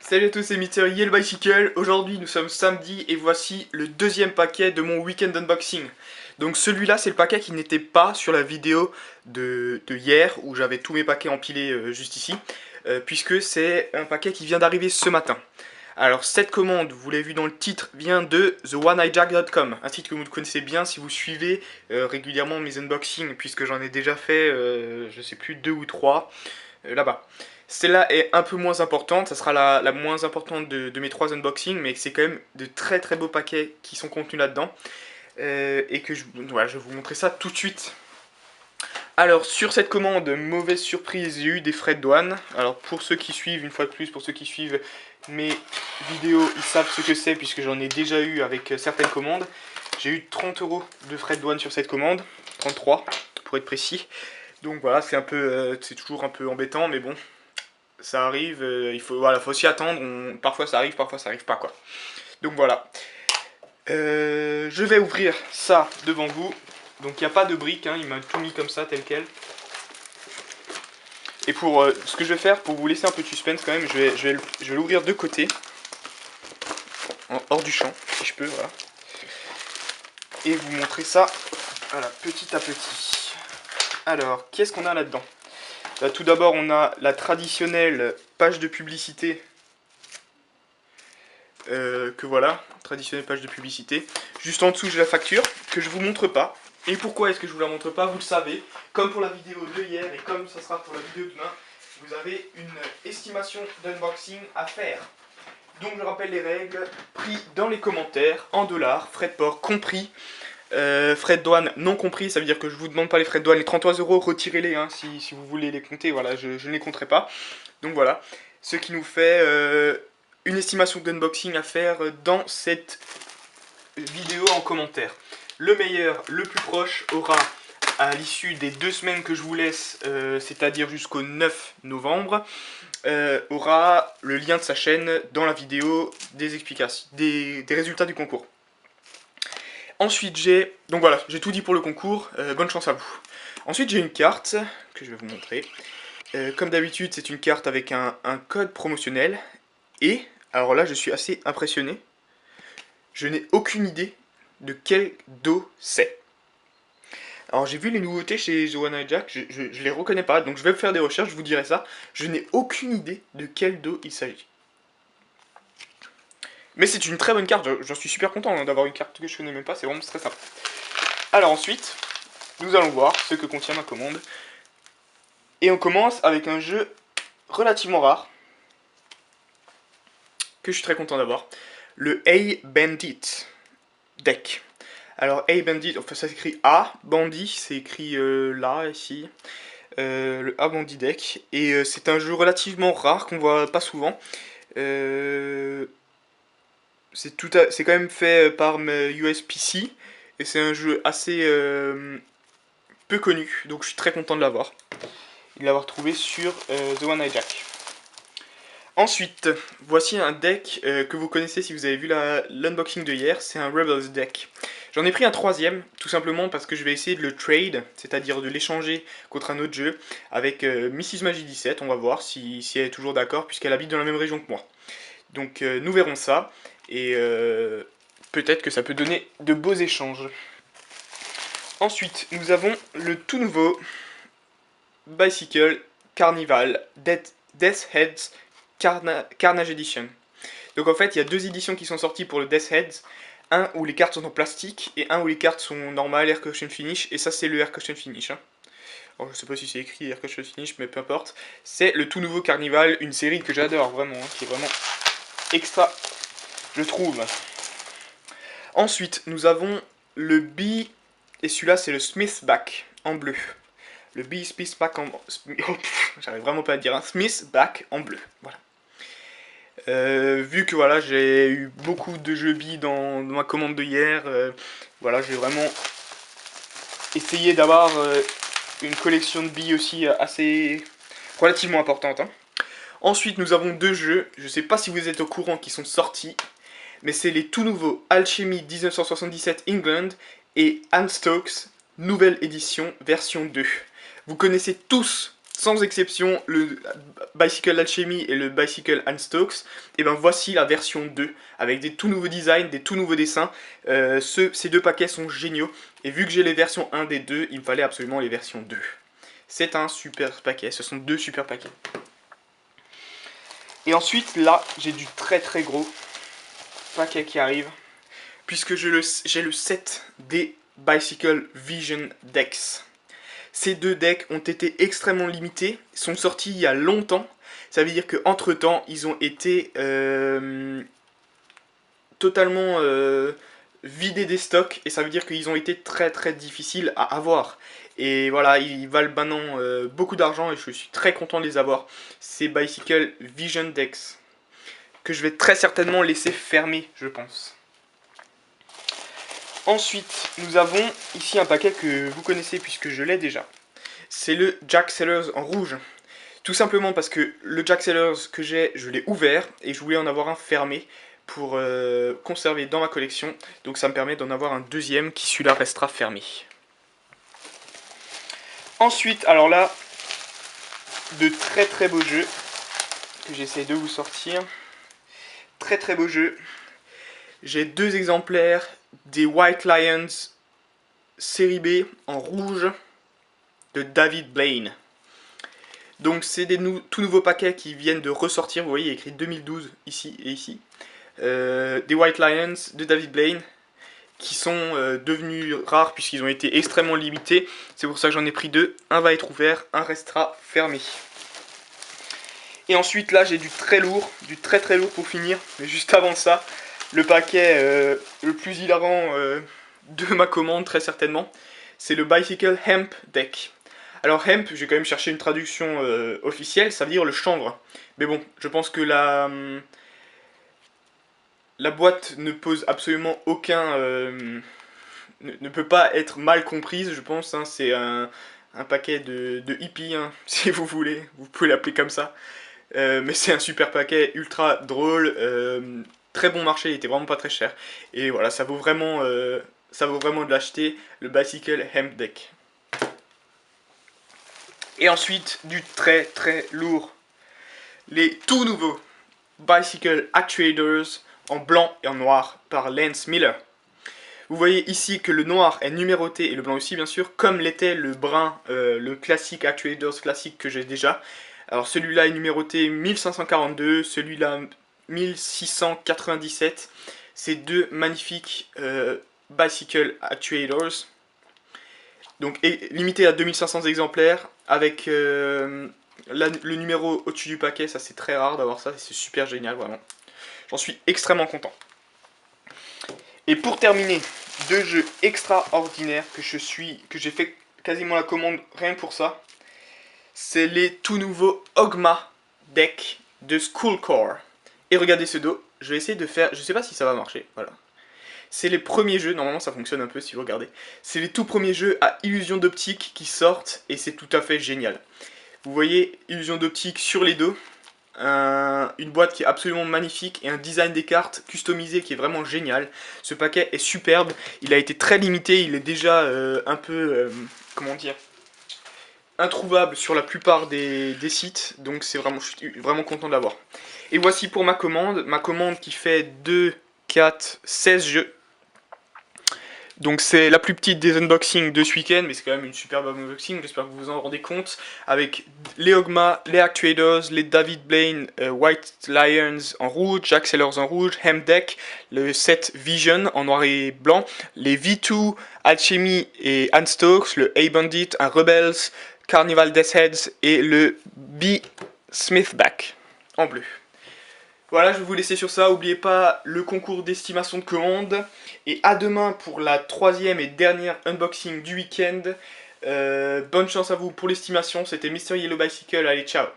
Salut à tous, c'est Mister Yell Bicycle. Aujourd'hui nous sommes samedi et voici le deuxième paquet de mon week-end unboxing. Donc celui-là c'est le paquet qui n'était pas sur la vidéo de hier où j'avais tous mes paquets empilés juste ici. Puisque c'est un paquet qui vient d'arriver ce matin. Alors cette commande, vous l'avez vu dans le titre, vient de theonehijack.com, un site que vous connaissez bien si vous suivez régulièrement mes unboxings, puisque j'en ai déjà fait, je sais plus, 2 ou 3 là-bas. Celle-là est un peu moins importante, ça sera la moins importante de mes 3 unboxings, mais c'est quand même de très très beaux paquets qui sont contenus là-dedans. Et que voilà, je vais vous montrer ça tout de suite. Alors sur cette commande, mauvaise surprise, j'ai eu des frais de douane. Alors pour ceux qui suivent, une fois de plus, pour ceux qui suivent mes vidéos, ils savent ce que c'est puisque j'en ai déjà eu avec certaines commandes. J'ai eu 30 € de frais de douane sur cette commande, 33 pour être précis. Donc voilà, c'est un peu, c'est toujours un peu embêtant, mais bon, ça arrive. Il faut, voilà, faut s'y attendre. Parfois ça arrive pas quoi. Donc voilà. Je vais ouvrir ça devant vous. Donc il n'y a pas de briques, hein, il m'a tout mis comme ça, tel quel. Et pour ce que je vais faire, pour vous laisser un peu de suspense quand même, je vais l'ouvrir de côté. Hors du champ, si je peux, voilà. Et vous montrer ça, voilà, petit à petit. Alors, qu'est-ce qu'on a là-dedans? Bah, tout d'abord, on a la traditionnelle page de publicité. Que voilà, traditionnelle page de publicité. Juste en dessous, j'ai la facture, que je vous montre pas. Et pourquoi est-ce que je vous la montre pas? Vous le savez, comme pour la vidéo de hier et comme ça sera pour la vidéo de demain, vous avez une estimation d'unboxing à faire. Donc je rappelle les règles, prix dans les commentaires, en dollars, frais de port compris, frais de douane non compris, ça veut dire que je vous demande pas les frais de douane, les 33 €, retirez-les hein, si vous voulez les compter, voilà, je ne les compterai pas. Donc voilà, ce qui nous fait une estimation d'unboxing à faire dans cette vidéo en commentaire. Le meilleur, le plus proche, aura à l'issue des 2 semaines que je vous laisse, c'est-à-dire jusqu'au 9 novembre, aura le lien de sa chaîne dans la vidéo des explications, des résultats du concours. Ensuite donc voilà, j'ai tout dit pour le concours, bonne chance à vous. Ensuite j'ai une carte que je vais vous montrer. Comme d'habitude c'est une carte avec un code promotionnel. Et, alors là je suis assez impressionné, je n'ai aucune idée de quel dos c'est. Alors j'ai vu les nouveautés chez TheOnehijack, je les reconnais pas, donc je vais faire des recherches, je vous dirai ça. Je n'ai aucune idée de quel dos il s'agit. Mais c'est une très bonne carte, j'en suis super content hein, d'avoir une carte que je connais même pas, c'est vraiment très sympa. Alors ensuite, nous allons voir ce que contient ma commande. Et on commence avec un jeu relativement rare, que je suis très content d'avoir. Le A-Bandit deck. Alors A-Bandit, enfin ça s'écrit A, Bandit, c'est écrit là, ici. Le A-Bandit deck. Et c'est un jeu relativement rare qu'on voit pas souvent. C'est quand même fait par USPC. Et c'est un jeu assez peu connu. Donc je suis très content de l'avoir. Et de l'avoir trouvé sur TheOnehijack. Ensuite, voici un deck que vous connaissez si vous avez vu l'unboxing de hier, c'est un Rebels deck. J'en ai pris un troisième, tout simplement parce que je vais essayer de le trade, c'est-à-dire de l'échanger contre un autre jeu, avec Mrs Magie 17, on va voir si elle est toujours d'accord, puisqu'elle habite dans la même région que moi. Donc nous verrons ça, et peut-être que ça peut donner de beaux échanges. Ensuite, nous avons le tout nouveau Bicycle Carnival Death Heads Carnage Edition. Donc en fait, il y a 2 éditions qui sont sorties pour le Death Heads. Un où les cartes sont en plastique et un où les cartes sont normales, Air Cushion Finish. Et ça, c'est le Air Cushion Finish. Hein. Alors, je sais pas si c'est écrit Air Cushion Finish, mais peu importe. C'est le tout nouveau Carnival, une série que j'adore vraiment, hein, qui est vraiment extra, je trouve. Ensuite, nous avons le B, et celui-là, c'est le Smithback en bleu. Le B Smithback en... Oh, j'arrive vraiment pas à dire, hein. Smithback en bleu, voilà. Vu que voilà, j'ai eu beaucoup de jeux billes dans ma commande de hier, voilà, j'ai vraiment essayé d'avoir une collection de billes aussi assez relativement importante. Hein. Ensuite, nous avons 2 jeux, je sais pas si vous êtes au courant, qui sont sortis, mais c'est les tout nouveaux Alchemy 1977 England et Anne Stokes, nouvelle édition, version 2. Vous connaissez tous sans exception, le Bicycle Alchemy et le Bicycle Stokes, et ben voici la version 2, avec des tout nouveaux designs, des tout nouveaux dessins. Ces deux paquets sont géniaux, et vu que j'ai les versions 1 des deux, il me fallait absolument les versions 2. C'est un super paquet, ce sont deux super paquets. Et ensuite, là, j'ai du très très gros paquet qui arrive, puisque j'ai le set des Bicycle Vision Decks. Ces deux decks ont été extrêmement limités, sont sortis il y a longtemps. Ça veut dire qu'entre temps, ils ont été totalement vidés des stocks. Et ça veut dire qu'ils ont été très très difficiles à avoir. Et voilà, ils valent maintenant beaucoup d'argent et je suis très content de les avoir. Ces Bicycle Vision Decks, que je vais très certainement laisser fermer, je pense. Ensuite, nous avons ici un paquet que vous connaissez puisque je l'ai déjà. C'est le Jack Sellers en rouge. Tout simplement parce que le Jack Sellers que j'ai, je l'ai ouvert et je voulais en avoir un fermé pour conserver dans ma collection. Donc ça me permet d'en avoir un deuxième qui celui-là restera fermé. Ensuite, alors là, de très très beaux jeux que j'essaie de vous sortir. Très très beaux jeux. J'ai deux exemplaires des White Lions série B en rouge de David Blaine. Donc c'est des tout nouveaux paquets qui viennent de ressortir, vous voyez il y a écrit 2012 ici et ici. Des White Lions de David Blaine qui sont devenus rares puisqu'ils ont été extrêmement limités. C'est pour ça que j'en ai pris deux. Un va être ouvert, un restera fermé. Et ensuite là j'ai du très très lourd pour finir. Mais juste avant ça, le paquet le plus hilarant de ma commande très certainement, c'est le Bicycle Hemp Deck. Alors hemp, j'ai quand même cherché une traduction officielle, ça veut dire le chanvre. Mais bon, je pense que la boîte ne pose absolument aucun... ne peut pas être mal comprise, je pense. Hein, c'est un paquet de hippie, hein, si vous voulez. Vous pouvez l'appeler comme ça. Mais c'est un super paquet, ultra drôle. Très bon marché, il était vraiment pas très cher. Et voilà, ça vaut vraiment de l'acheter, le Bicycle Hemp Deck. Et ensuite, du très très lourd. Les tout nouveaux Bicycle Actuators en blanc et en noir par Lance Miller. Vous voyez ici que le noir est numéroté et le blanc aussi bien sûr, comme l'était le brun, le classique Actuators classique que j'ai déjà. Alors celui-là est numéroté 1542, celui-là 1697. Ces deux magnifiques Bicycle Actuators. Donc limité à 2500 exemplaires avec le numéro au-dessus du paquet, ça c'est très rare d'avoir ça, c'est super génial vraiment. J'en suis extrêmement content. Et pour terminer, deux jeux extraordinaires que j'ai fait quasiment la commande rien que pour ça. C'est les tout nouveaux Ogma Deck de Skullcore. Et regardez ce dos, je vais essayer de faire, je sais pas si ça va marcher, voilà. C'est les premiers jeux, normalement ça fonctionne un peu si vous regardez. C'est les tout premiers jeux à illusion d'optique qui sortent et c'est tout à fait génial. Vous voyez, illusion d'optique sur les dos, une boîte qui est absolument magnifique et un design des cartes customisé qui est vraiment génial. Ce paquet est superbe, il a été très limité, il est déjà un peu, comment dire, introuvable sur la plupart des sites, donc c'est vraiment, je suis vraiment content de l'avoir. Et voici pour ma commande qui fait 2, 4, 16 jeux. Donc c'est la plus petite des unboxings de ce week-end, mais c'est quand même une superbe unboxing, j'espère que vous vous en rendez compte. Avec les Ogma, les Actuators, les David Blaine White Lions en rouge, Jack Sellers en rouge, Hemp Deck, le set Vision en noir et blanc, les V2, Alchemy et Stokes, le A-Bandit, un Rebels, Carnival Death Heads et le B Smithback en bleu. Voilà, je vais vous laisser sur ça. N'oubliez pas le concours d'estimation de commandes. Et à demain pour la troisième et dernière unboxing du week-end. Bonne chance à vous pour l'estimation. C'était Mr. Yellow Bicycle. Allez, ciao!